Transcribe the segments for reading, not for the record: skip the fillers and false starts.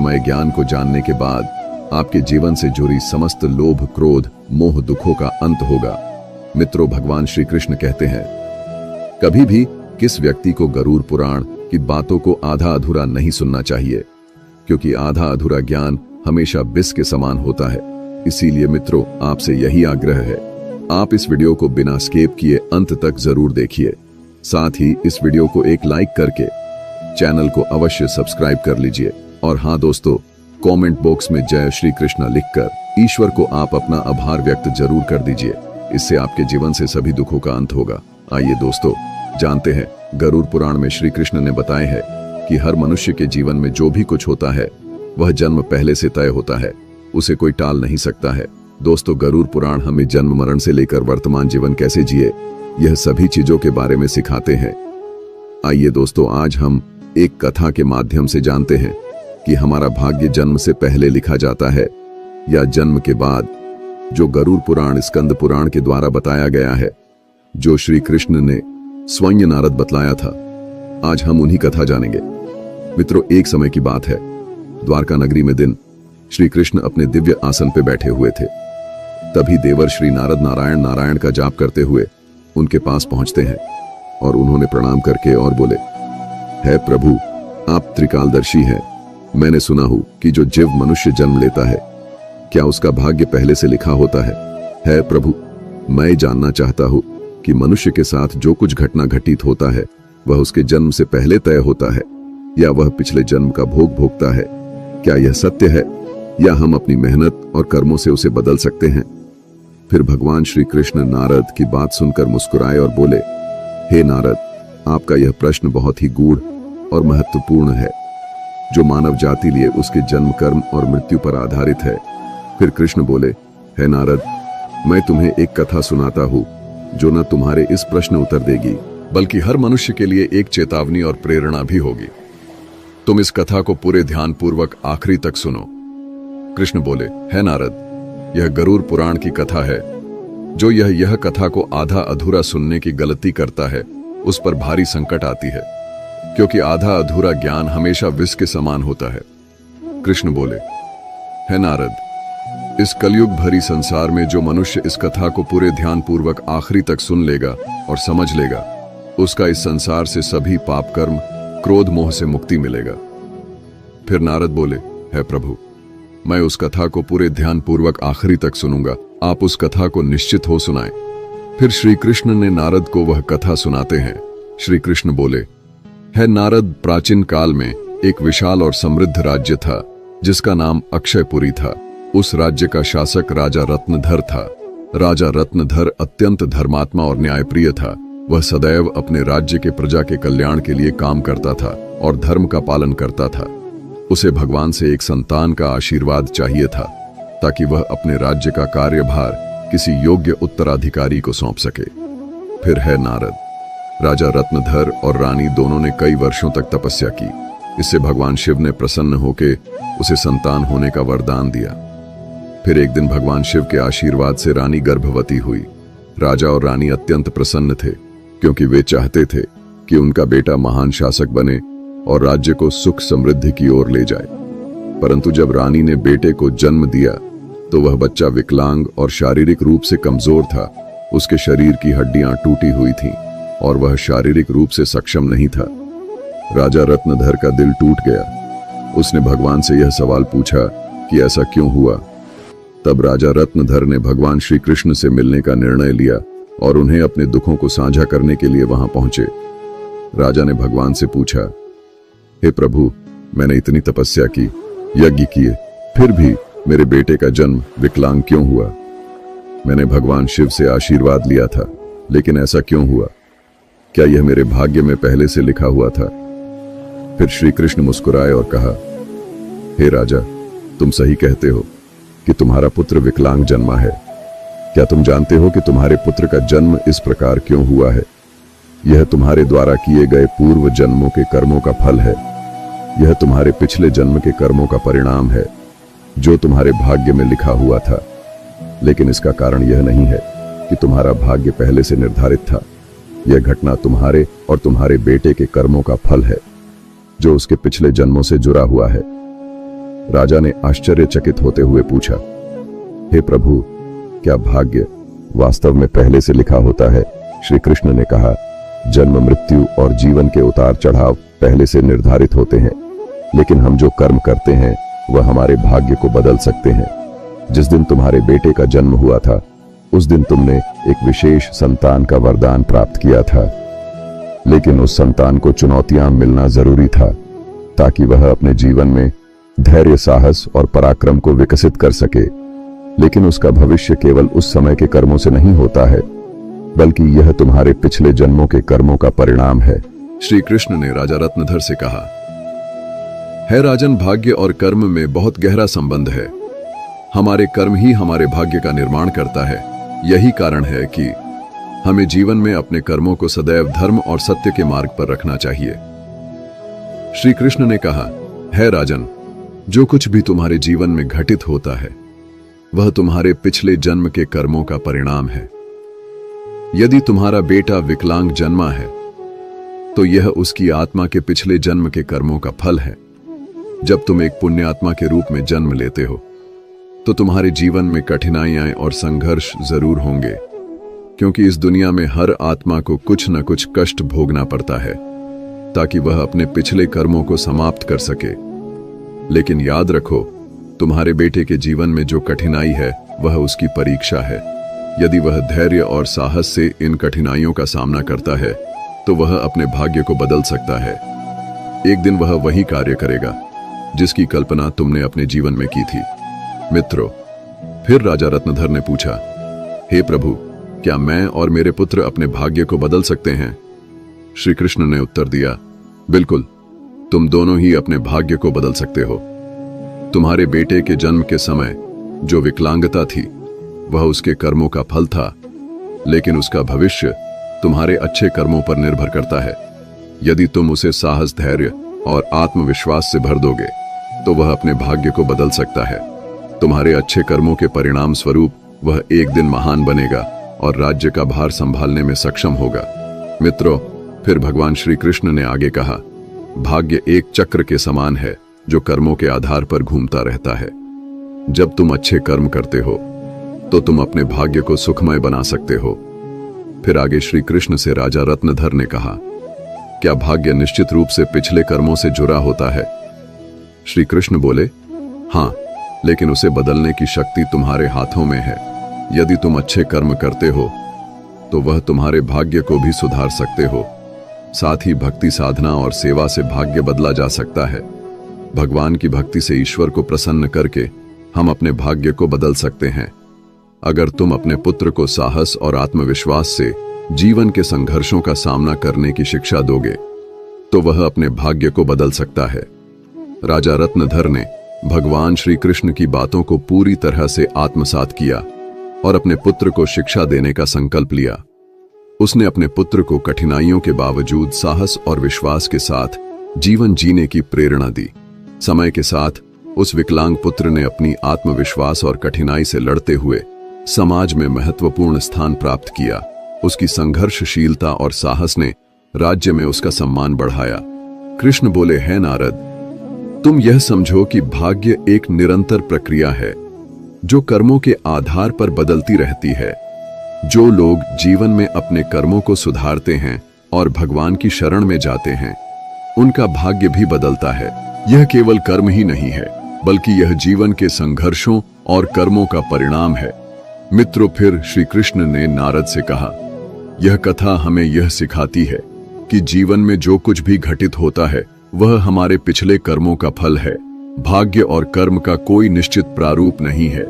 रहस्यमय ज्ञान को जानने के बाद आपके जीवन से जुड़ी समस्त लोभ, क्रोध, मोह, दुखों का अंत होगा। मित्रों, भगवान श्री कृष्ण कहते हैं, कभी भी किस व्यक्ति को गरुड़ पुराण की बातों को आधा अधूरा नहीं सुनना चाहिए, क्योंकि आधा अधूरा ज्ञान हमेशा विष के समान होता है। इसीलिए मित्रों, आपसे यही आग्रह है, आप इस वीडियो को बिना स्किप किए अंत तक जरूर देखिए। साथ ही इस वीडियो को एक लाइक करके चैनल को अवश्य सब्सक्राइब कर लीजिए। और हाँ दोस्तों, कमेंट बॉक्स में जय श्री कृष्ण लिखकर ईश्वर को आप अपना आभार व्यक्त जरूर कर दीजिए। इससे आपके जीवन से सभी दुखों का अंत होगा। आइए दोस्तों, जानते हैं, गरुड़ पुराण में श्री कृष्ण ने बताया है कि हर मनुष्य के जीवन में जो भी कुछ होता है वह जन्म पहले से तय होता है, उसे कोई टाल नहीं सकता है। दोस्तों, गरुड़ पुराण हमें जन्म मरण से लेकर वर्तमान जीवन कैसे जिए, यह सभी चीजों के बारे में सिखाते हैं। आइए दोस्तों, आज हम एक कथा के माध्यम से जानते हैं कि हमारा भाग्य जन्म से पहले लिखा जाता है या जन्म के बाद। जो गरुड़ पुराण स्कंद पुराण के द्वारा बताया गया है, जो श्री कृष्ण ने स्वयं नारद बतलाया था, आज हम उन्हीं कथा जानेंगे। मित्रों, एक समय की बात है, द्वारका नगरी में दिन श्री कृष्ण अपने दिव्य आसन पे बैठे हुए थे। तभी देवर श्री नारद नारायण नारायण का जाप करते हुए उनके पास पहुंचते हैं और उन्होंने प्रणाम करके और बोले, है प्रभु, आप त्रिकालदर्शी हैं। मैंने सुना हूं कि जो जीव मनुष्य जन्म लेता है, क्या उसका भाग्य पहले से लिखा होता है? है प्रभु, मैं जानना चाहता हूं कि मनुष्य के साथ जो कुछ घटना घटित होता है वह उसके जन्म से पहले तय होता है या वह पिछले जन्म का भोग भोगता है? क्या यह सत्य है या हम अपनी मेहनत और कर्मों से उसे बदल सकते हैं? फिर भगवान श्री कृष्ण नारद की बात सुनकर मुस्कुराए और बोले, हे नारद, आपका यह प्रश्न बहुत ही गूढ़ और महत्वपूर्ण है, जो मानव जाति लिए उसके जन्म, कर्म और मृत्यु पर आधारित है। फिर कृष्ण बोले, हे नारद, मैं तुम्हें एक कथा सुनाता हूं जो न तुम्हारे इस प्रश्न उत्तर देगी, बल्कि हर मनुष्य के लिए एक चेतावनी और प्रेरणा भी होगी। तुम इस कथा को पूरे ध्यान पूर्वक आखिरी तक सुनो। कृष्ण बोले, हे नारद, यह गरुड़ पुराण की कथा है। जो यह कथा को आधा अधूरा सुनने की गलती करता है, उस पर भारी संकट आती है, क्योंकि आधा अधूरा ज्ञान हमेशा विष के समान होता है। कृष्ण बोले, हे नारद, इस कलयुग भरी संसार में जो मनुष्य इस कथा को पूरे ध्यान पूर्वक आखिरी तक सुन लेगा और समझ लेगा, उसका इस संसार से सभी पाप कर्म, क्रोध, मोह से मुक्ति मिलेगा। फिर नारद बोले, हे प्रभु, मैं उस कथा को पूरे ध्यान पूर्वक आखिरी तक सुनूंगा, आप उस कथा को निश्चित हो सुनाएं। फिर श्री कृष्ण ने नारद को वह कथा सुनाते हैं। श्री कृष्ण बोले, है नारद, प्राचीन काल में एक विशाल और समृद्ध राज्य था जिसका नाम अक्षयपुरी था। उस राज्य का शासक राजा रत्नधर था। राजा रत्नधर अत्यंत धर्मात्मा और न्यायप्रिय था। वह सदैव अपने राज्य के प्रजा के कल्याण के लिए काम करता था और धर्म का पालन करता था। उसे भगवान से एक संतान का आशीर्वाद चाहिए था, ताकि वह अपने राज्य का कार्यभार किसी योग्य उत्तराधिकारी को सौंप सके। फिर है नारद, राजा रत्नधर और रानी दोनों ने कई वर्षों तक तपस्या की। इससे भगवान शिव ने प्रसन्न होकर उसे संतान होने का वरदान दिया। फिर एक दिन भगवान शिव के आशीर्वाद से रानी गर्भवती हुई। राजा और रानी अत्यंत प्रसन्न थे, क्योंकि वे चाहते थे कि उनका बेटा महान शासक बने और राज्य को सुख समृद्धि की ओर ले जाए। परंतु जब रानी ने बेटे को जन्म दिया तो वह बच्चा विकलांग और शारीरिक रूप से कमजोर था। उसके शरीर की हड्डियां टूटी हुई थीं और वह शारीरिक रूप से सक्षम नहीं था। राजा रत्नधर का दिल टूट गया। उसने भगवान से यह सवाल पूछा कि ऐसा क्यों हुआ। तब राजा रत्नधर ने भगवान श्री कृष्ण से मिलने का निर्णय लिया और उन्हें अपने दुखों को साझा करने के लिए वहां पहुंचे। राजा ने भगवान से पूछा, हे प्रभु, मैंने इतनी तपस्या की, यज्ञ किए, फिर भी मेरे बेटे का जन्म विकलांग क्यों हुआ? मैंने भगवान शिव से आशीर्वाद लिया था, लेकिन ऐसा क्यों हुआ? क्या यह मेरे भाग्य में पहले से लिखा हुआ था? फिर श्री कृष्ण मुस्कुराए और कहा, हे राजा, तुम सही कहते हो कि तुम्हारा पुत्र विकलांग जन्मा है। क्या तुम जानते हो कि तुम्हारे पुत्र का जन्म इस प्रकार क्यों हुआ है? यह तुम्हारे द्वारा किए गए पूर्व जन्मों के कर्मों का फल है। यह तुम्हारे पिछले जन्म के कर्मों का परिणाम है, जो तुम्हारे भाग्य में लिखा हुआ था। लेकिन इसका कारण यह नहीं है कि तुम्हारा भाग्य पहले से निर्धारित था। यह घटना तुम्हारे और तुम्हारे बेटे के कर्मों का फल है, जो उसके पिछले जन्मों से जुड़ा हुआ है। राजा ने आश्चर्यचकित होते हुए पूछा, हे प्रभु, क्या भाग्य वास्तव में पहले से लिखा होता है? श्री कृष्ण ने कहा, जन्म, मृत्यु और जीवन के उतार चढ़ाव पहले से निर्धारित होते हैं, लेकिन हम जो कर्म करते हैं वह हमारे भाग्य को बदल सकते हैं। जिस दिन तुम्हारे बेटे का जन्म हुआ था, उस दिन तुमने एक विशेष संतान का वरदान प्राप्त किया था, लेकिन उस संतान को चुनौतियां मिलना जरूरी था ताकि वह अपने जीवन में धैर्य, साहस और पराक्रम को विकसित कर सके। लेकिन उसका भविष्य केवल उस समय के कर्मों से नहीं होता है, बल्कि यह तुम्हारे पिछले जन्मों के कर्मों का परिणाम है। श्री कृष्ण ने राजा रत्नधर से कहा, है राजन, भाग्य और कर्म में बहुत गहरा संबंध है। हमारे कर्म ही हमारे भाग्य का निर्माण करता है। यही कारण है कि हमें जीवन में अपने कर्मों को सदैव धर्म और सत्य के मार्ग पर रखना चाहिए। श्री कृष्ण ने कहा, है राजन, जो कुछ भी तुम्हारे जीवन में घटित होता है वह तुम्हारे पिछले जन्म के कर्मों का परिणाम है। यदि तुम्हारा बेटा विकलांग जन्मा है तो यह उसकी आत्मा के पिछले जन्म के कर्मों का फल है। जब तुम एक पुण्य आत्मा के रूप में जन्म लेते हो तो तुम्हारे जीवन में कठिनाइयां और संघर्ष जरूर होंगे, क्योंकि इस दुनिया में हर आत्मा को कुछ न कुछ कष्ट भोगना पड़ता है ताकि वह अपने पिछले कर्मों को समाप्त कर सके। लेकिन याद रखो, तुम्हारे बेटे के जीवन में जो कठिनाई है वह उसकी परीक्षा है। यदि वह धैर्य और साहस से इन कठिनाइयों का सामना करता है तो वह अपने भाग्य को बदल सकता है। एक दिन वह वही कार्य करेगा जिसकी कल्पना तुमने अपने जीवन में की थी। मित्रों, फिर राजा रत्नधर ने पूछा, हे प्रभु, क्या मैं और मेरे पुत्र अपने भाग्य को बदल सकते हैं? श्री कृष्ण ने उत्तर दिया, बिल्कुल, तुम दोनों ही अपने भाग्य को बदल सकते हो। तुम्हारे बेटे के जन्म के समय जो विकलांगता थी वह उसके कर्मों का फल था, लेकिन उसका भविष्य तुम्हारे अच्छे कर्मों पर निर्भर करता है। यदि तुम उसे साहस, धैर्य और आत्मविश्वास से भर दोगे तो वह अपने भाग्य को बदल सकता है। तुम्हारे अच्छे कर्मों के परिणाम स्वरूप वह एक दिन महान बनेगा और राज्य का भार संभालने में सक्षम होगा। मित्रों, फिर भगवान श्री कृष्ण ने आगे कहा, भाग्य एक चक्र के समान है जो कर्मों के आधार पर घूमता रहता है। जब तुम अच्छे कर्म करते हो तो तुम अपने भाग्य को सुखमय बना सकते हो। फिर आगे श्री कृष्ण से राजा रत्नधर ने कहा, क्या भाग्य निश्चित रूप से पिछले कर्मों से जुड़ा होता है? श्री कृष्ण बोले, हाँ, लेकिन उसे बदलने की शक्ति तुम्हारे हाथों में है। यदि तुम अच्छे कर्म करते हो तो वह तुम्हारे भाग्य को भी सुधार सकते हो। साथ ही भक्ति, साधना और सेवा से भाग्य बदला जा सकता है। भगवान की भक्ति से ईश्वर को प्रसन्न करके हम अपने भाग्य को बदल सकते हैं। अगर तुम अपने पुत्र को साहस और आत्मविश्वास से जीवन के संघर्षों का सामना करने की शिक्षा दोगे तो वह अपने भाग्य को बदल सकता है। राजा रत्नधर ने भगवान श्री कृष्ण की बातों को पूरी तरह से आत्मसात किया और अपने पुत्र को शिक्षा देने का संकल्प लिया। उसने अपने पुत्र को कठिनाइयों के बावजूद साहस और विश्वास के साथ जीवन जीने की प्रेरणा दी। समय के साथ उस विकलांग पुत्र ने अपनी आत्मविश्वास और कठिनाई से लड़ते हुए समाज में महत्वपूर्ण स्थान प्राप्त किया। उसकी संघर्षशीलता और साहस ने राज्य में उसका सम्मान बढ़ाया। कृष्ण बोले, है नारद, तुम यह समझो कि भाग्य एक निरंतर प्रक्रिया है जो कर्मों के आधार पर बदलती रहती है। जो लोग जीवन में अपने कर्मों को सुधारते हैं और भगवान की शरण में जाते हैं, उनका भाग्य भी बदलता है। यह केवल कर्म ही नहीं है, बल्कि यह जीवन के संघर्षों और कर्मों का परिणाम है। मित्रों, फिर श्री कृष्ण ने नारद से कहा, यह कथा हमें यह सिखाती है कि जीवन में जो कुछ भी घटित होता है वह हमारे पिछले कर्मों का फल है। भाग्य और कर्म का कोई निश्चित प्रारूप नहीं है।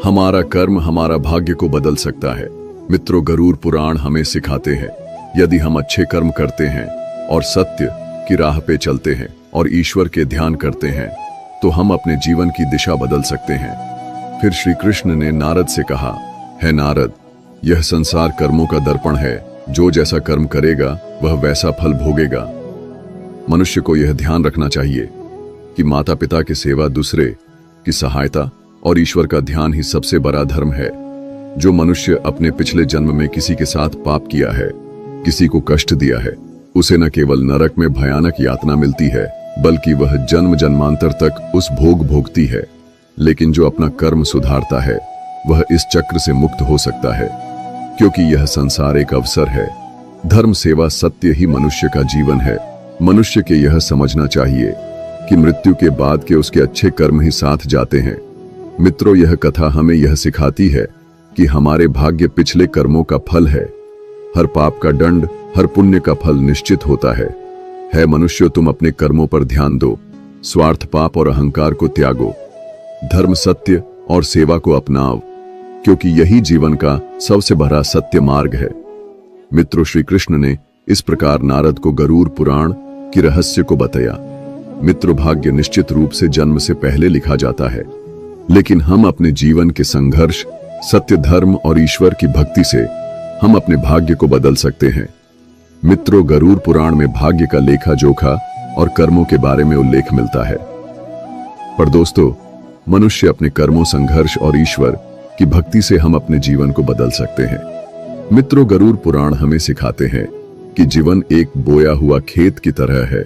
हमारा कर्म हमारा भाग्य को बदल सकता है। मित्रों, गरुड़ पुराण हमें सिखाते हैं, यदि हम अच्छे कर्म करते हैं और सत्य की राह पे चलते हैं और ईश्वर के ध्यान करते हैं तो हम अपने जीवन की दिशा बदल सकते हैं। फिर श्री कृष्ण ने नारद से कहा, है नारद, यह संसार कर्मों का दर्पण है। जो जैसा कर्म करेगा वह वैसा फल भोगेगा। मनुष्य को यह ध्यान रखना चाहिए कि माता पिता की सेवा, दूसरे की सहायता और ईश्वर का ध्यान ही सबसे बड़ा धर्म है। जो मनुष्य अपने पिछले जन्म में किसी के साथ पाप किया है, किसी को कष्ट दिया है, उसे न केवल नरक में भयानक यातना मिलती है, बल्कि वह जन्म जन्मांतर तक उस भोग भोगती है। लेकिन जो अपना कर्म सुधारता है वह इस चक्र से मुक्त हो सकता है, क्योंकि यह संसार एक अवसर है। धर्म, सेवा, सत्य ही मनुष्य का जीवन है। मनुष्य के यह समझना चाहिए कि मृत्यु के बाद के उसके अच्छे कर्म ही साथ जाते हैं। मित्रों, यह कथा हमें यह सिखाती है कि हमारे भाग्य पिछले कर्मों का फल है। हर पाप का दंड, हर पुण्य का फल निश्चित होता है मनुष्य, तुम अपने कर्मों पर ध्यान दो, स्वार्थ, पाप और अहंकार को त्यागो, धर्म, सत्य और सेवा को अपनाओ, क्योंकि यही जीवन का सबसे बड़ा सत्य मार्ग है। मित्रों, श्री कृष्ण ने इस प्रकार नारद को गरुड़ पुराण की रहस्य को बताया। मित्रों, भाग्य निश्चित रूप से जन्म से पहले लिखा जाता है, लेकिन हम अपने जीवन के संघर्ष, सत्य, धर्म और ईश्वर की भक्ति से हम अपने भाग्य को बदल सकते हैं। मित्रों, गरुड़ पुराण में भाग्य का लेखा जोखा और कर्मों के बारे में उल्लेख मिलता है। पर दोस्तों, मनुष्य अपने कर्मों, संघर्ष और ईश्वर की भक्ति से हम अपने जीवन को बदल सकते हैं। मित्रों, गरुड़ पुराण हमें सिखाते हैं कि जीवन एक बोया हुआ खेत की तरह है।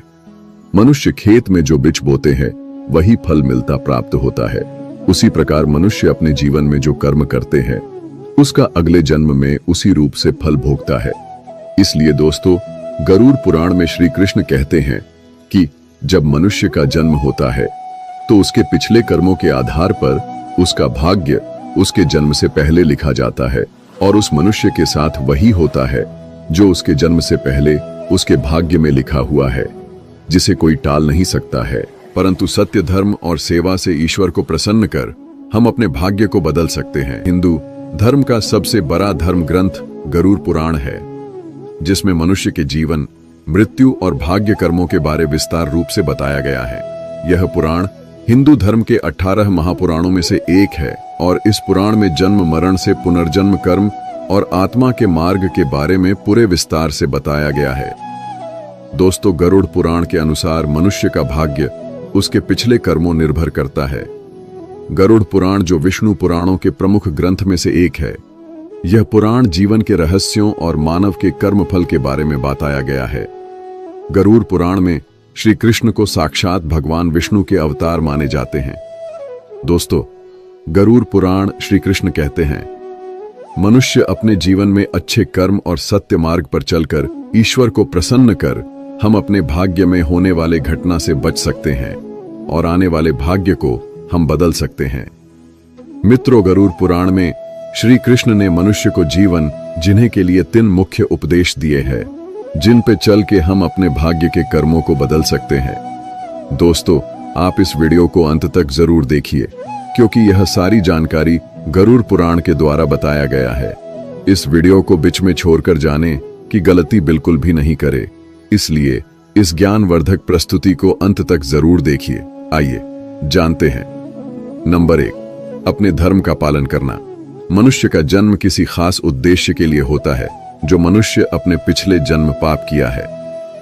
मनुष्य खेत में जो बीज बोते हैं वही फल मिलता प्राप्त होता है। उसी प्रकार मनुष्य अपने जीवन में जो कर्म करते हैं उसका अगले जन्म में उसी रूप से फल भोगता है। इसलिए दोस्तों, गरुड़ पुराण में श्री कृष्ण कहते हैं कि जब मनुष्य का जन्म होता है तो उसके पिछले कर्मों के आधार पर उसका भाग्य उसके जन्म से पहले लिखा जाता है, और उस मनुष्य के साथ वही होता है जो उसके जन्म से पहले उसके भाग्य में लिखा हुआ है, जिसे कोई टाल नहीं सकता है। परंतु सत्य, धर्म और सेवा से ईश्वर को प्रसन्न कर हम अपने भाग्य को बदल सकते हैं। हिंदू धर्म का सबसे बड़ा धर्म ग्रंथ गरुड़ पुराण है, जिसमें मनुष्य के जीवन, मृत्यु और भाग्य कर्मों के बारे विस्तार रूप से बताया गया है। यह पुराण हिंदू धर्म के 18 महापुराणों में से एक है, और इस पुराण में जन्म, मरण से पुनर्जन्म, कर्म और आत्मा के मार्ग के बारे में पूरे विस्तार से बताया गया है। दोस्तों, गरुड़ पुराण के अनुसार मनुष्य का भाग्य उसके पिछले कर्मों निर्भर करता है। गरुड़ पुराण, जो विष्णु पुराणों के प्रमुख ग्रंथ में से एक है, यह पुराण जीवन के रहस्यों और मानव के कर्मफल के बारे में बताया गया है। गरुड़ पुराण में श्री कृष्ण को साक्षात भगवान विष्णु के अवतार माने जाते हैं। दोस्तों, गरुड़ पुराण श्री कृष्ण कहते हैं, मनुष्य अपने जीवन में अच्छे कर्म और सत्य मार्ग पर चलकर ईश्वर को प्रसन्न कर हम अपने भाग्य में होने वाले घटना से बच सकते हैं और आने वाले भाग्य को हम बदल सकते हैं। मित्रों, गरुड़ पुराण में श्री कृष्ण ने मनुष्य को जीवन जीने के लिए 3 मुख्य उपदेश दिए हैं, जिन पे चल के हम अपने भाग्य के कर्मों को बदल सकते हैं। दोस्तों, आप इस वीडियो को अंत तक जरूर देखिए, क्योंकि यह सारी जानकारी गरुड़ पुराण के द्वारा बताया गया है। इस वीडियो को बीच में छोड़कर जाने की गलती बिल्कुल भी नहीं करे, इसलिए इस ज्ञानवर्धक प्रस्तुति को अंत तक जरूर देखिए। आइए जानते हैं। नंबर 1, अपने धर्म का पालन करना। मनुष्य का जन्म किसी खास उद्देश्य के लिए होता है। जो मनुष्य अपने पिछले जन्म पाप किया है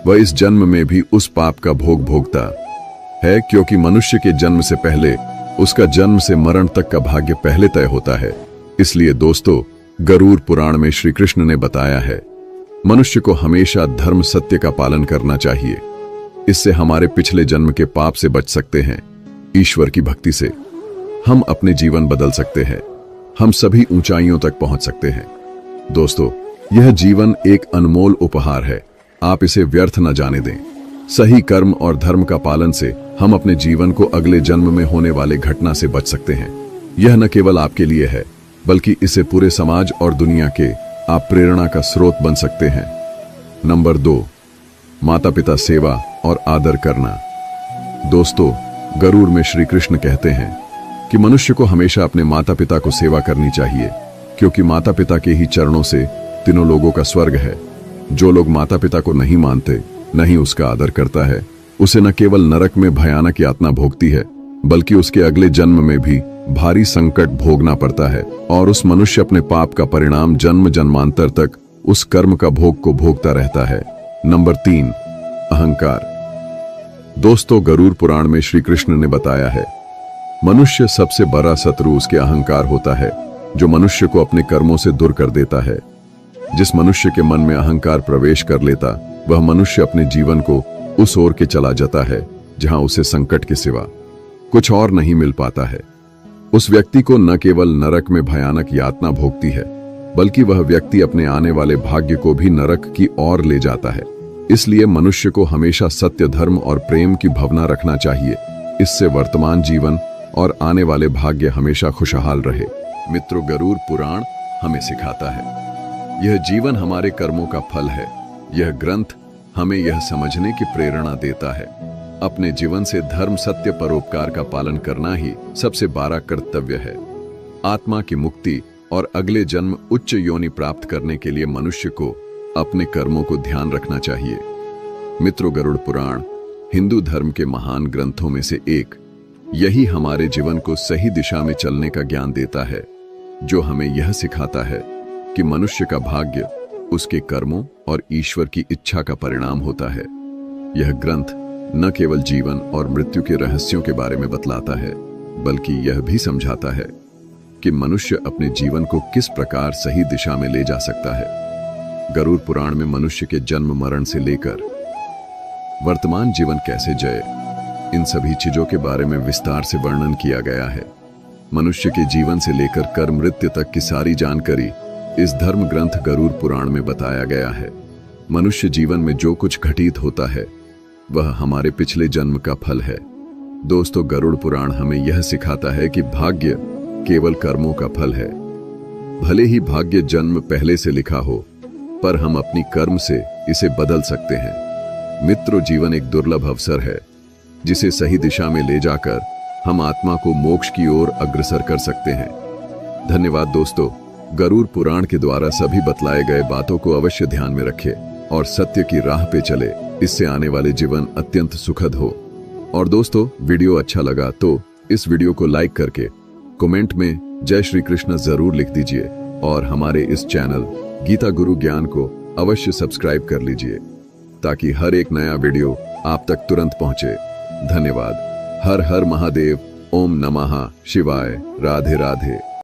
वह इस जन्म में भी उस पाप का भोग भोगता है, क्योंकि मनुष्य के जन्म से पहले उसका जन्म से मरण तक का भाग्य पहले तय होता है। इसलिए दोस्तों, गरुड़ पुराण में श्री कृष्ण ने बताया है, मनुष्य को हमेशा धर्म, सत्य का पालन करना चाहिए। इससे हमारे पिछले जन्म के पाप से बच सकते हैं। ईश्वर की भक्ति से हम अपने जीवन बदल सकते हैं, हम सभी ऊंचाइयों तक पहुंच सकते हैं। दोस्तों, यह जीवन एक अनमोल उपहार है, आप इसे व्यर्थ न जाने दें। सही कर्म और धर्म का पालन से हम अपने जीवन को अगले जन्म में होने वाले घटना से बच सकते हैं। यह न केवल आपके लिए है, बल्कि इसे पूरे समाज और दुनिया के आप प्रेरणा का स्रोत बन सकते हैं। नंबर 2, माता पिता सेवा और आदर करना। दोस्तों, गरुड़ में श्री कृष्ण कहते हैं कि मनुष्य को हमेशा अपने माता पिता को सेवा करनी चाहिए, क्योंकि माता पिता के ही चरणों से तीनों लोगों का स्वर्ग है। जो लोग माता पिता को नहीं मानते, नहीं उसका आदर करता है, उसे न केवल नरक में भयानक यातना भोगती है, बल्कि उसके अगले जन्म में भी भारी संकट भोगना पड़ता है, और उस मनुष्य अपने पाप का परिणाम जन्म जन्मांतर तक उस कर्म का भोग को भोगता रहता है। नंबर 3, अहंकार। दोस्तों, गरुड़ पुराण में श्री कृष्ण ने बताया है, मनुष्य सबसे बड़ा शत्रु उसके अहंकार होता है, जो मनुष्य को अपने कर्मों से दूर कर देता है। जिस मनुष्य के मन में अहंकार प्रवेश कर लेता, वह मनुष्य अपने जीवन को उस ओर के चला जाता है जहां उसे संकट के सिवा कुछ और नहीं मिल पाता है। उस व्यक्ति को न केवल नरक में भयानक यातना भोगती है, बल्कि वह व्यक्ति अपने आने वाले भाग्य को भी नरक की ओर ले जाता है। इसलिए मनुष्य को हमेशा सत्य, धर्म और प्रेम की भावना रखना चाहिए। इससे वर्तमान जीवन और आने वाले भाग्य हमेशा खुशहाल रहे। मित्रों, गरुड़ पुराण हमें सिखाता है यह जीवन हमारे कर्मों का फल है। यह ग्रंथ हमें यह समझने की प्रेरणा देता है अपने जीवन से धर्म, सत्य, परोपकार का पालन करना ही सबसे बड़ा कर्तव्य है। आत्मा की मुक्ति और अगले जन्म उच्च योनि प्राप्त करने के लिए मनुष्य को अपने कर्मों को ध्यान रखना चाहिए। मित्रों, गरुड़ पुराण हिंदू धर्म के महान ग्रंथों में से एक। यही हमारे जीवन को सही दिशा में चलने का ज्ञान देता है, जो हमें यह सिखाता है कि मनुष्य का भाग्य उसके कर्मों और ईश्वर की इच्छा का परिणाम होता है। यह ग्रंथ न केवल जीवन और मृत्यु के रहस्यों के बारे में बतलाता है, बल्कि यह भी समझाता है कि मनुष्य अपने जीवन को किस प्रकार सही दिशा में ले जा सकता है। गरुड़ पुराण में मनुष्य के जन्म, मरण से लेकर वर्तमान जीवन कैसे जय, इन सभी चीजों के बारे में विस्तार से वर्णन किया गया है। मनुष्य के जीवन से लेकर कर मृत्यु तक की सारी जानकारी इस धर्म ग्रंथ गरुड़ पुराण में बताया गया है। मनुष्य जीवन में जो कुछ घटित होता है वह हमारे पिछले जन्म का फल है। दोस्तों, गरुड़ पुराण हमें यह सिखाता है कि भाग्य केवल कर्मों का फल है। भले ही भाग्य जन्म पहले से लिखा हो, पर हम अपनी कर्म से इसे बदल सकते हैं। मित्रों, जीवन एक दुर्लभ अवसर है जिसे सही दिशा में ले जाकर हम आत्मा को मोक्ष की ओर अग्रसर कर सकते हैं। धन्यवाद दोस्तों। गरुड़ पुराण के द्वारा सभी बतलाए गए बातों को अवश्य ध्यान में रखें और सत्य की राह पे चले। इससे आने वाले जीवन अत्यंत सुखद हो। और दोस्तों, वीडियो अच्छा लगा तो इस वीडियो को लाइक करके कमेंट में जय श्री कृष्ण जरूर लिख दीजिए और हमारे इस चैनल गीता गुरु ज्ञान को अवश्य सब्सक्राइब कर लीजिए ताकि हर एक नया वीडियो आप तक तुरंत पहुंचे। धन्यवाद। हर हर महादेव। ओम नमः शिवाय। राधे राधे।